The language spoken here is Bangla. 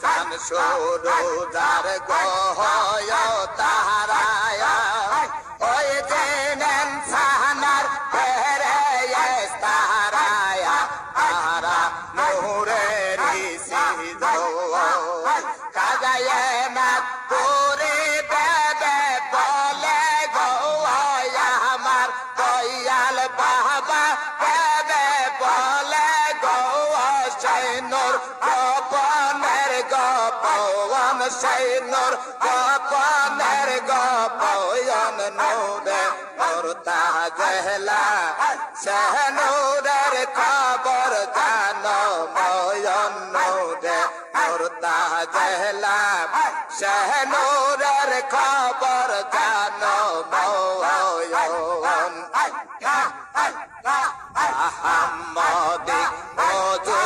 চান শুরু যার গহয় তাহারায়া ওই জেনেন সাহানার পেরে তাহারায়া তাহারা নূরের সিদ্ধ কাজায় না তোরে দেবে বলে গো আমার দয়াল বাবা দেবে বলে গো সৈনুর গোপনের গোপন সৈনুর গোপনের গোপন নূরে তোর তাজেলা সহনুরের খবর জানো ময়ন নূরে তোর তাজেলা সহনুরের খবর জানো ময়ন আহম্মদি ওজো